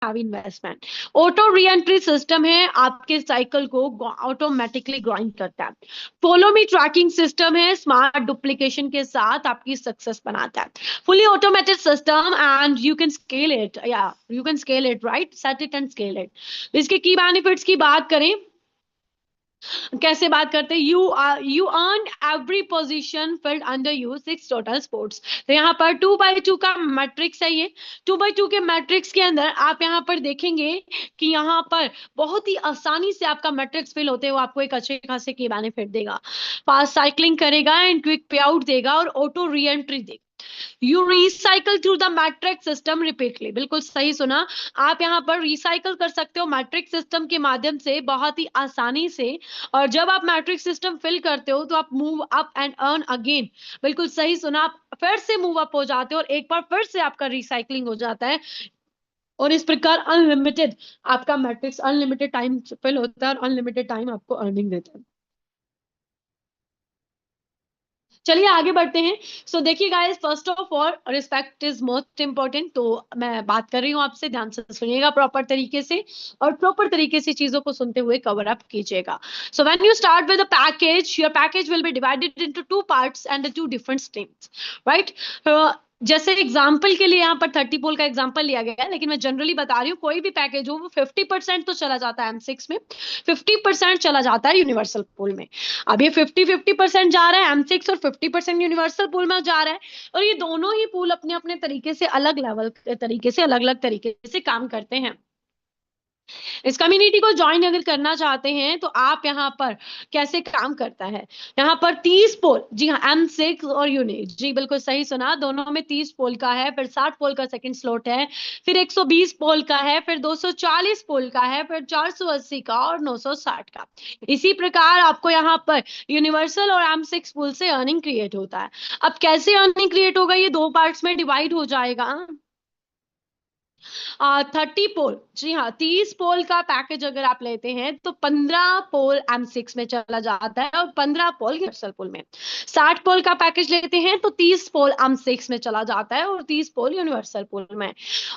Have investment. Auto re entry system है, आपके cycle को ऑटोमेटिकली ग्राइंड करता है। फॉलो मी ट्रैकिंग सिस्टम है, स्मार्ट डुप्लीकेशन के साथ आपकी सक्सेस बनाता है। Fully automated system and you can scale it, या you can scale it, right, set it and scale it. इसके की बेनिफिट्स की बात करें, कैसे बात करते हैं, you earn every position field under you 6 total sports. तो यहाँ पर 2x2 का मैट्रिक्स है, ये 2x2 के मैट्रिक्स के अंदर आप यहाँ पर देखेंगे कि यहाँ पर बहुत ही आसानी से आपका मैट्रिक्स फिल होते हुए आपको एक अच्छे खासे की बेनिफिट देगा। फास्ट साइकिलिंग करेगा एंड क्विक पे आउट देगा और ऑटो री एंट्री देगा। You recycle through the matrix system repeatedly, बिल्कुल सही सुना। आप यहाँ पर रिसाइकल कर सकते हो मैट्रिक्स सिस्टम के माध्यम से बहुत ही आसानी से। और जब आप मैट्रिक्स सिस्टम फिल करते हो तो आप move up and earn again, बिल्कुल सही सुना, आप फिर से मूव अप हो जाते हो और एक बार फिर से आपका रिसाइकलिंग हो जाता है। और इस प्रकार अनलिमिटेड आपका मैट्रिक्स अनलिमिटेड टाइम फिल होता है और अनलिमिटेड टाइम आपको अर्निंग देता है। चलिए आगे बढ़ते हैं। सो देखिए guys, first of all respect is most important. तो मैं बात कर रही हूँ आपसे, ध्यान से सुनिएगा प्रॉपर तरीके से, और प्रॉपर तरीके से चीजों को सुनते हुए कवर अप कीजिएगा। So when you start with a package, your package will be divided into two parts and two different streams, right. जैसे एग्जाम्पल के लिए यहाँ पर 30 पोल का एग्जाम्पल लिया गया है, लेकिन मैं जनरली बता रही हूँ, कोई भी पैकेज हो वो 50% तो चला जाता है M6 में, 50% चला जाता है यूनिवर्सल पूल में। अब ये 50-50% जा रहा है M6 और 50% यूनिवर्सल पूल में जा रहा है। और ये दोनों ही पूल अपने अपने तरीके से अलग लेवल तरीके से अलग अलग तरीके से काम करते हैं। इस कम्युनिटी को ज्वाइन अगर करना चाहते हैं तो आप यहाँ पर कैसे काम करता है, यहाँ पर 30 पोल, जी हाँ, M6 और यूनिट, जी बिल्कुल सही सुना, दोनों में 30 पोल का है, फिर 60 पोल का सेकंड स्लॉट है, फिर 120 पोल का है, फिर 240 पोल का है, फिर 480 का और 960 का। इसी प्रकार आपको यहाँ पर यूनिवर्सल और M6 पोल से अर्निंग क्रिएट होता है। अब कैसे अर्निंग क्रिएट होगा, ये दो पार्ट्स में डिवाइड हो जाएगा। 30 पोल, जी हाँ, 30 पोल का पैकेज अगर आप लेते हैं तो 15 पोल M6 में चला जाता है और 15 पोल यूनिवर्सल पोल में। 60 पोल का पैकेज लेते हैं तो 30 पोल M6 में चला जाता है और 30 पोल यूनिवर्सल पोल में।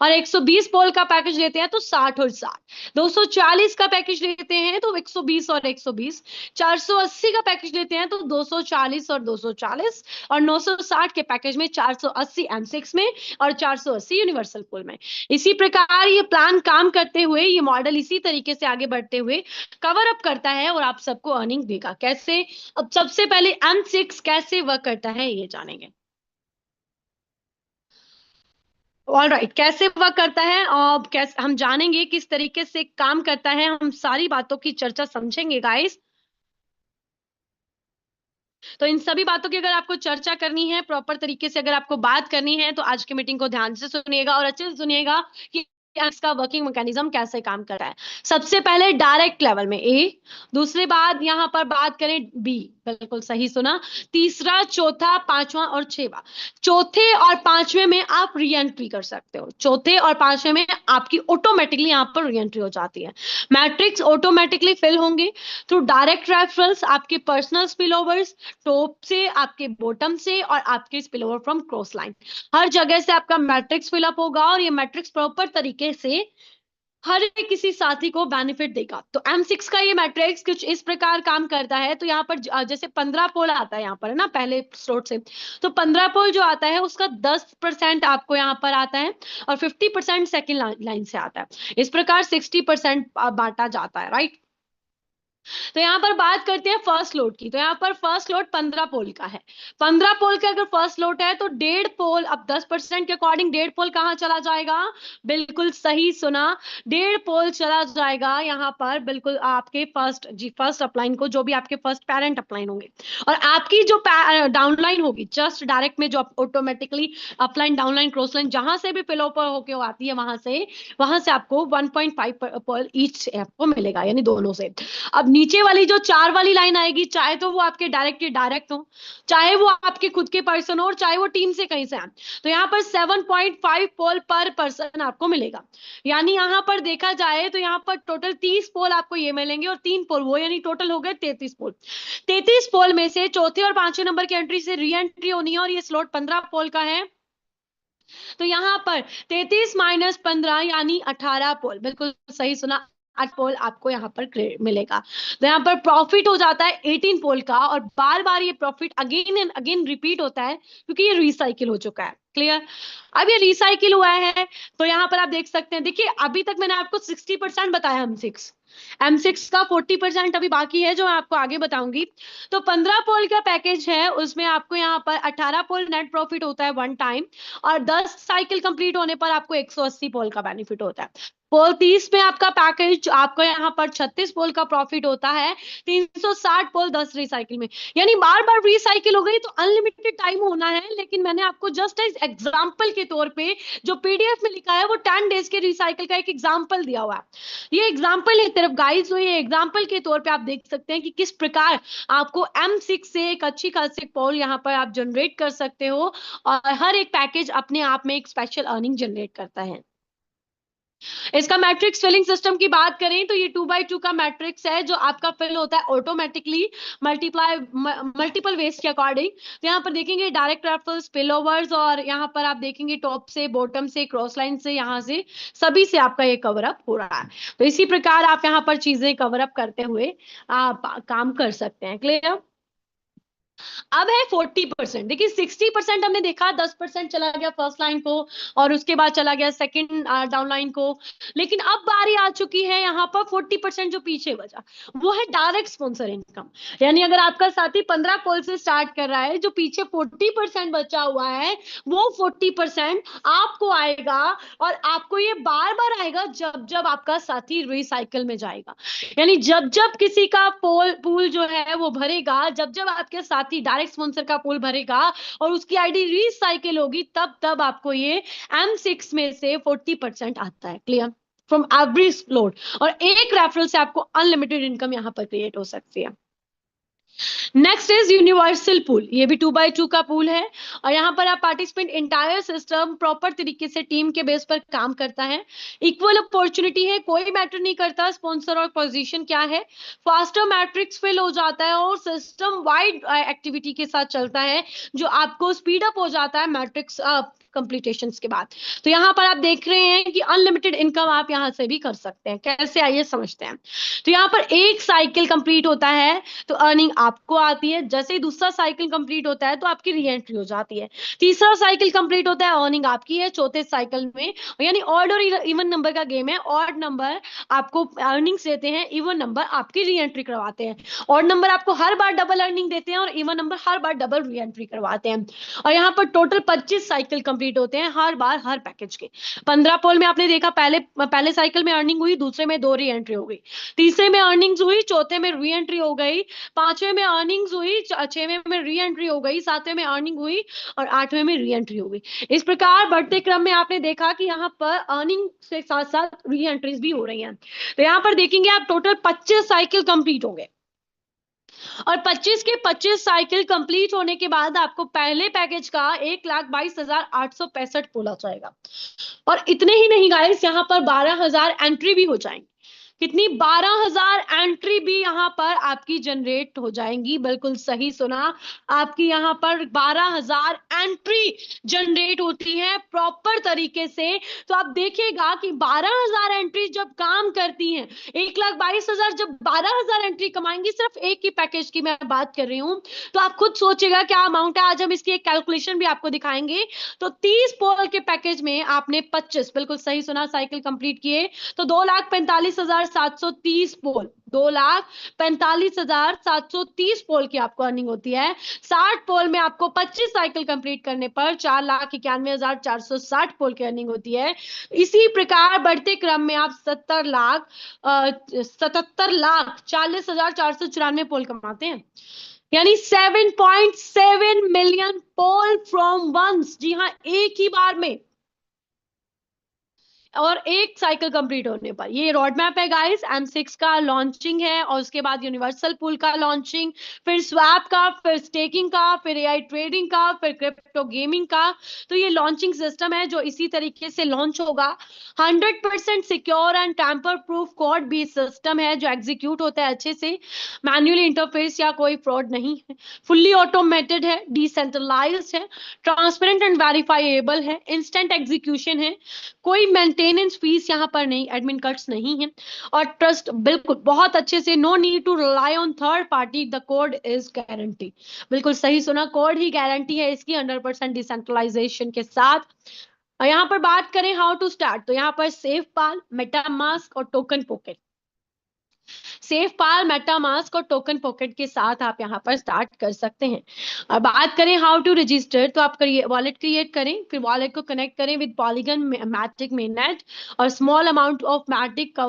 और 120 पोल का पैकेज लेते हैं तो 60 और 60। 240 का पैकेज लेते हैं तो 120 और 120। 480 का पैकेज लेते हैं तो 240 और 240। और 960 के पैकेज में 480 M6 में और 480 यूनिवर्सल पोल में। इसी प्रकार ये प्लान काम करते हुए, ये मॉडल इसी तरीके से आगे बढ़ते हुए कवर अप करता है और आप सबको अर्निंग देगा। कैसे? अब सबसे पहले M6 कैसे वर्क करता है ये जानेंगे। ऑल राइट, कैसे वर्क करता है और कैसे हम जानेंगे, किस तरीके से काम करता है, हम सारी बातों की चर्चा समझेंगे गाइस। तो इन सभी बातों की अगर आपको चर्चा करनी है प्रॉपर तरीके से, अगर आपको बात करनी है, तो आज की मीटिंग को ध्यान से सुनिएगा और अच्छे से सुनिएगा कि इसका वर्किंग मैकेनिज्म कैसे काम कर रहा है। सबसे पहले डायरेक्ट लेवल में ए, दूसरी बात यहाँ पर बात करें बी, बिल्कुल सही सुना, तीसरा, चौथा, पांचवा और छठवां। चौथे और पांचवे में आप री एंट्री कर सकते हो, चौथे और पांचवे में आपकी ऑटोमेटिकली यहाँ पर री एंट्री हो जाती है। मैट्रिक्स ऑटोमेटिकली फिल होंगे थ्रू डायरेक्ट रेफरल्स, आपके पर्सनल स्पिलओवर्स, टॉप से, आपके बॉटम से और आपके स्पिलओवर फ्रॉम क्रॉस लाइन, हर जगह से आपका मैट्रिक्स फिलअप होगा और ये मैट्रिक्स प्रॉपर तरीके से हर एक किसी साथी को बेनिफिट देगा। तो M6 का ये मैट्रिक्स कुछ इस प्रकार काम करता है। तो यहाँ पर जैसे 15 पोल आता है यहाँ पर, है ना, पहले स्लॉट से, तो 15 पोल जो आता है उसका 10% आपको यहाँ पर आता है और 50% सेकेंड लाइन से आता है। इस प्रकार 60% बांटा जाता है, राइट। तो यहाँ पर बात करते हैं फर्स्ट लोड की। तो यहाँ पर फर्स्ट लोड 15 पोल का है। 15 पोल का अगर फर्स्ट लोड है तो 1.5 पोल, अब 10% के अकॉर्डिंग 1.5 पोल कहाँ चला जाएगा, बिल्कुल सही सुना, 1.5 पोल चला जाएगा यहाँ पर, बिल्कुल आपके फर्स्ट, जी फर्स्ट अपलाइन को, जो भी आपके फर्स्ट पेरेंट अपलाइन होंगे। और आपकी जो डाउनलाइन होगी जस्ट डायरेक्ट में, जो automatically upline, downline, cross line, जहां से भी फिल ओवर होके आती है, वहां से आपको 1.5 पोल ईच आपको मिलेगा, यानी दोनों से। अब नीचे वाली जो 4 वाली लाइन आएगी, चाहे तो वो आपके डायरेक्ट हो, चाहे वो आपके खुद के पर्सन हो, और चाहे वो टीम से कहीं से आए, तो यहाँ पर 7.5 पोल पर पर्सन आपको मिलेगा। यानी यहाँ पर देखा जाए तो यहाँ पर टोटल 30 पोल आपको ये मिलेंगे और 3 पोल वो, यानी टोटल हो गए 33 पोल। 33 पोल में से चौथे और पांचवें नंबर की एंट्री से री एंट्री होनी है और ये स्लॉट 15 पोल का है। तो यहाँ पर 33 माइनस 15 यानी 18 पोल, बिल्कुल सही सुना, 8 पोल आपको यहाँ पर क्रेडिट मिलेगा। तो यहाँ पर प्रॉफिट हो जाता है 18 पोल का, और बार बार ये profit again and again repeat होता है क्योंकि ये रिसाइकिल हो चुका है। क्लियर? अब ये रिसाइकिल हुआ है तो यहाँ पर आप देख सकते हैं, देखिए अभी तक मैंने आपको 60% बताया M6 का 40% अभी बाकी है जो मैं आपको आगे बताऊंगी। तो 15 पोल का पैकेज है, उसमें आपको यहाँ पर 18 पोल नेट प्रॉफिट होता है वन टाइम, और 10 साइकिल कंप्लीट होने पर आपको 180 पोल का बेनिफिट होता है। पोल 30 में आपका पैकेज आपको यहाँ पर 36 पोल का प्रॉफिट होता है, 360 पोल 10 रिसाइकिल में। यानी बार बार रिसाइकिल हो गई तो अनलिमिटेड टाइम होना है, लेकिन मैंने आपको जस्ट एज एग्जाम्पल के तौर पे जो पीडीएफ में लिखा है वो 10 डेज के रिसाइकिल का एक एग्जाम्पल दिया हुआ है। ये एग्जाम्पल एक तरफ गाइस, तो ये एग्जाम्पल के तौर पे आप देख सकते हैं कि किस प्रकार आपको M6 से एक अच्छी खासी पोल यहाँ पर आप जनरेट कर सकते हो, और हर एक पैकेज अपने आप में एक स्पेशल अर्निंग जनरेट करता है। इसका मैट्रिक्स फिलिंग सिस्टम की बात करें तो ये 2x2 का मैट्रिक्स है जो आपका फिल होता है ऑटोमेटिकली मल्टीपल वेज के अकॉर्डिंग। तो यहाँ पर देखेंगे डायरेक्ट रेफरल, स्पिल ओवर्स, और यहाँ पर आप देखेंगे टॉप से, बॉटम से, क्रॉस लाइन से, यहाँ से सभी से आपका ये कवर अप हो रहा है। तो इसी प्रकार आप यहाँ पर चीजें कवर अप करते हुए आप काम कर सकते हैं। क्लियर? अब है 40%। देखिए 60% हमने देखा, 10% चला गया फर्स्ट लाइन को, और उसके बाद चला गया सेकंड डाउन लाइन को। लेकिन अब बारी आ चुकी है यहाँ पर 40% जो पीछे बचा, वो है डायरेक्ट स्पॉन्सर इनकम। यानी अगर आपका साथी 15 कॉल से स्टार्ट कर रहा है, जो पीछे 40% बचा हुआ है, वो 40% आपको आएगा, और आपको ये बार बार आएगा जब जब आपका साथी रिसाइकल में जाएगा। यानी जब जब किसी का पूल जो है वो भरेगा, जब जब आपके साथी डायरेक्ट स्पॉन्सर का पूल भरेगा और उसकी आईडी रिसाइकिल होगी, तब तब आपको ये M6 में से 40% आता है। क्लियर? फ्रॉम एवरी लोड, और एक रेफरल से आपको अनलिमिटेड इनकम यहां पर क्रिएट हो सकती है। Next is universal pool. ये भी 2x2 का पूल है, और यहाँ पर आप पार्टिसिपेंट इंटायर सिस्टम प्रॉपर तरीके से टीम के बेस पर काम करता है। इक्वल अपॉर्चुनिटी है, कोई मैटर नहीं करता स्पॉन्सर और पोजीशन क्या है। फास्टर मैट्रिक्स फिल हो जाता है, और सिस्टम वाइड एक्टिविटी के साथ चलता है, जो आपको स्पीड अप हो जाता है मैट्रिक्स कंप्लीटेशंस के बाद। तो यहाँ पर आप देख रहे हैं कि अनलिमिटेड इनकम आप यहाँ से भी कर सकते हैं। कैसे, आइए समझते हैं। तो यहाँ पर एक साइकिल कंप्लीट होता है तो अर्निंग आपको आती है, जैसे ही दूसरा साइकिल कंप्लीट होता है तो आपकी री एंट्री हो जाती है, तीसरा साइकिल कंप्लीट होता है अर्निंग आपकी है, चौथे साइकिल में, यानी ऑड और इवन नंबर का गेम है, ऑड नंबर आपको अर्निंग्स देते हैं, इवन नंबर आपकी री एंट्री करवाते हैं। ऑड नंबर आपको हर बार डबल अर्निंग देते हैं, और इवन नंबर हर बार डबल री एंट्री करवाते हैं। और यहाँ पर टोटल 25 साइकिल कंप्लीट होते हैं हर बार हर पैकेज के। 15 पोल में आपने देखा, पहले साइकिल में अर्निंग हुई, दूसरे में 2 री एंट्री हो गई, तीसरे में अर्निंग्स हुई, चौथे में री एंट्री हो गई, पांचवें में अर्निंग्स हुई, छठवें में री एंट्री हो गई, सातवें में अर्निंग हुई, और आठवें में री एंट्री हो गई। इस प्रकार बढ़ते क्रम में आपने देखा कि यहाँ पर अर्निंग के साथ साथ री एंट्रीज भी हो रही हैं। तो यहाँ पर देखेंगे आप टोटल 25 साइकिल कंप्लीट होंगे, और 25 के 25 साइकिल कंप्लीट होने के बाद आपको पहले पैकेज का 1,22,865 पोल जाएगा। और इतने ही नहीं गाइस, यहाँ पर 12,000 एंट्री भी हो जाएंगी। कितनी? 12,000 एंट्री भी यहाँ पर आपकी जनरेट हो जाएंगी। बिल्कुल सही सुना, आपकी यहाँ पर 12,000 एंट्री जनरेट होती है प्रॉपर तरीके से। तो आप देखिएगा कि 12,000 एंट्री जब काम करती हैं, 1,22,000 जब 12,000 एंट्री कमाएंगी, सिर्फ एक ही पैकेज की मैं बात कर रही हूं, तो आप खुद सोचिएगा क्या अमाउंट है। आज हम इसकी एक कैलकुलेशन भी आपको दिखाएंगे। तो 30 पोल के पैकेज में आपने 25, बिल्कुल सही सुना, साइकिल कंप्लीट किए, तो 2,45,730 पोल, 2,45,730 पोल की आपको अर्निंग होती है। 60 पोल में आपको 25 साइकिल कंप्लीट करने पर 4,91,460 पोल की अर्निंग होती है। इसी प्रकार बढ़ते क्रम में आप 77,40,40,494 पोल कमाते हैं, यानी 7.7 मिलियन पोल फ्रॉम वंस। जी हाँ, एक ही बार में और एक साइकिल कंप्लीट होने पर ये रोड मैप है गाइस, M6 का लॉन्चिंग है और उसके बाद यूनिवर्सल पूल का लॉन्चिंग, फिर स्वैप का, फिर स्टेकिंग का, फिर एआई ट्रेडिंग का, फिर क्रिप्टो गेमिंग का। तो ये लॉन्चिंग सिस्टम है जो इसी तरीके से लॉन्च होगा। 100% secure and tamper proof code based system है जो एग्जीक्यूट होता है अच्छे से, मैन्युअली इंटरफेस या कोई फ्रॉड नहीं है, फुल्ली ऑटोमेटेड है, डिसेंट्रलाइज्ड है, ट्रांसपेरेंट एंड वेरीफाइएबल है, इंस्टेंट एग्जीक्यूशन है, कोई मेंटेनेंस फीस यहाँ पर नहीं, एडमिन कट्स नहीं है, और ट्रस्ट बिल्कुल बहुत अच्छे से, no need to rely on third party, the code is guarantee. बिल्कुल सही सुना, कोड ही गारंटी है इसकी 100% डिसेंट्रलाइजेशन के साथ। और यहाँ पर बात करें हाउ टू स्टार्ट, तो यहाँ पर सेफ पाल, मेटामास्क और टोकन पॉकेट, सेफ पाल, मेटामास्क और टोकन पॉकेट के साथ आप यहाँ पर स्टार्ट कर सकते हैं। और बात करें हाउ टू रजिस्टर, तो आप वॉलेट क्रिएट करें, फिर वॉलेट को कनेक्ट करें विद पॉलीगन मैटिक मेननेट और small amount of Matic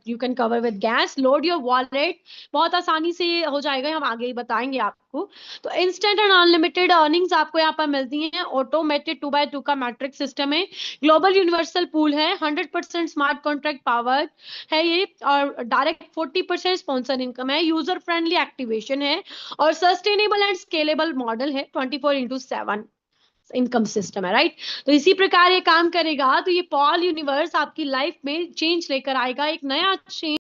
you can cover with gas, load your wallet, बहुत आसानी से ये हो जाएगा, हम आगे ही बताएंगे आपको। तो इंस्टेंट एंड अनलिमिटेड अर्निंग्स आपको यहाँ पर मिलती हैं, ऑटोमेटेड 2x2 का मैट्रिक सिस्टम है, ग्लोबल यूनिवर्सल पूल है, 100% स्मार्ट कॉन्ट्रैक्ट पावर है ये, और डायरेक्ट 40% स्पॉन्सर इनकम है, यूजर फ्रेंडली एक्टिवेशन है, और सस्टेनेबल एंड स्केलेबल मॉडल है, 24/7 इनकम सिस्टम है, राइट। तो इसी प्रकार ये काम करेगा। तो ये पॉल यूनिवर्स आपकी लाइफ में चेंज लेकर आएगा, एक नया चेंज